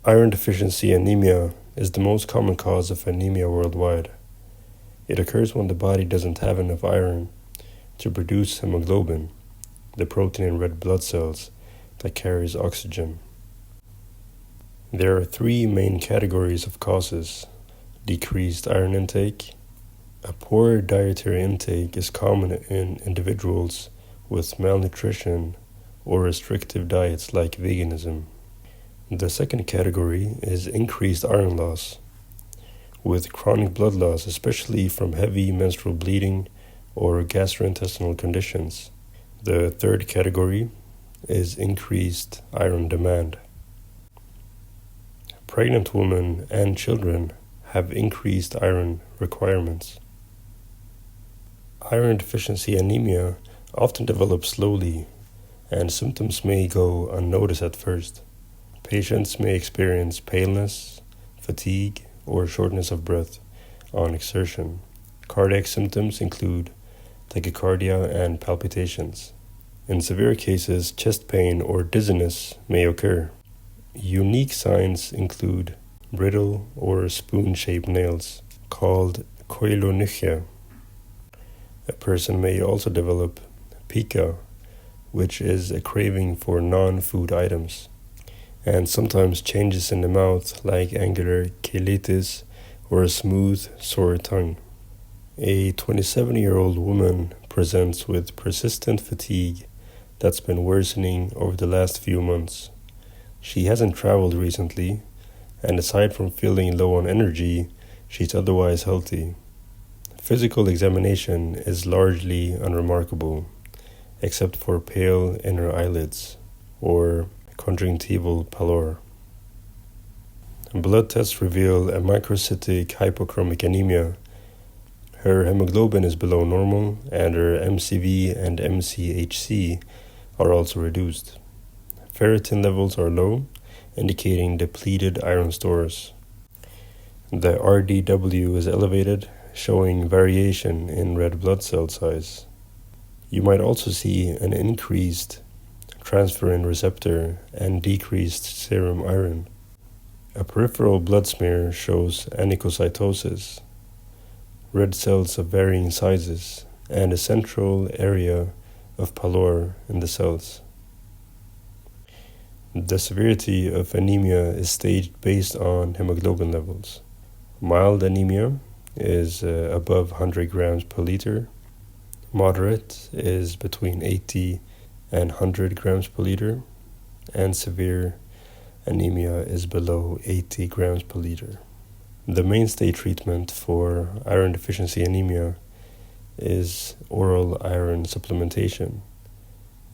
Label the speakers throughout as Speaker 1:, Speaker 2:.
Speaker 1: Iron deficiency anemia is the most common cause of anemia worldwide. It occurs when the body doesn't have enough iron to produce hemoglobin, the protein in red blood cells that carries oxygen. There are three main categories of causes: decreased iron intake. A poor dietary intake is common in individuals with malnutrition or restrictive diets like veganism. The second category is increased iron loss, with chronic blood loss, especially from heavy menstrual bleeding or gastrointestinal conditions. The third category is increased iron demand. Pregnant women and children have increased iron requirements. Iron deficiency anemia often develops slowly, and symptoms may go unnoticed at first. Patients may experience paleness, fatigue, or shortness of breath on exertion. Cardiac symptoms include tachycardia and palpitations. In severe cases, chest pain or dizziness may occur. Unique signs include brittle or spoon-shaped nails, called koilonychia. A person may also develop pica, which is a craving for non-food items, and sometimes changes in the mouth like angular cheilitis or a smooth, sore tongue. A 27-year-old woman presents with persistent fatigue that's been worsening over the last few months. She hasn't traveled recently, and aside from feeling low on energy, she's otherwise healthy. Physical examination is largely unremarkable, except for pale inner eyelids or conjunctival pallor. Blood tests reveal a microcytic hypochromic anemia. Her hemoglobin is below normal, and her MCV and MCHC are also reduced. Ferritin levels are low, indicating depleted iron stores. The RDW is elevated, showing variation in red blood cell size. You might also see an increased transferrin receptor and decreased serum iron. A peripheral blood smear shows anicocytosis, red cells of varying sizes, and a central area of pallor in the cells. The severity of anemia is staged based on hemoglobin levels. Mild anemia is above 100 grams per liter. Moderate is between 80 and 100 grams per liter, and severe anemia is below 80 grams per liter. The mainstay treatment for iron deficiency anemia is oral iron supplementation,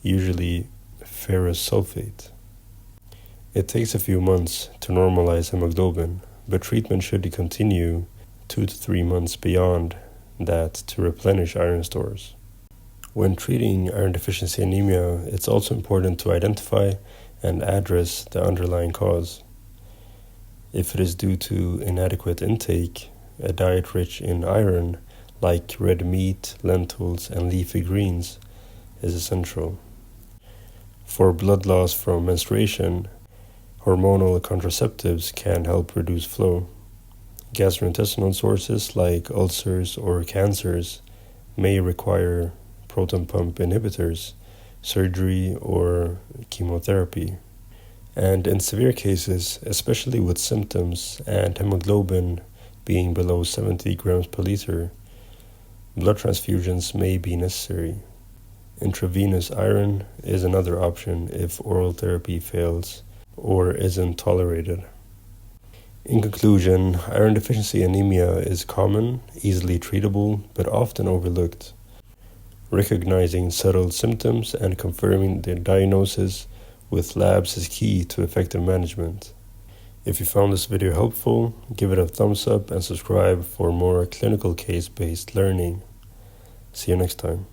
Speaker 1: usually ferrous sulfate. It takes a few months to normalize hemoglobin, but treatment should continue 2 to 3 months beyond that to replenish iron stores. When treating iron deficiency anemia, it's also important to identify and address the underlying cause. If it is due to inadequate intake, a diet rich in iron, like red meat, lentils, and leafy greens, is essential. For blood loss from menstruation, hormonal contraceptives can help reduce flow. Gastrointestinal sources like ulcers or cancers may require proton pump inhibitors, surgery, or chemotherapy. And in severe cases, especially with symptoms and hemoglobin being below 70 grams per liter, blood transfusions may be necessary. Intravenous iron is another option if oral therapy fails or isn't tolerated. In conclusion, iron deficiency anemia is common, easily treatable, but often overlooked. Recognizing subtle symptoms and confirming the diagnosis with labs is key to effective management. If you found this video helpful, give it a thumbs up and subscribe for more clinical case-based learning. See you next time.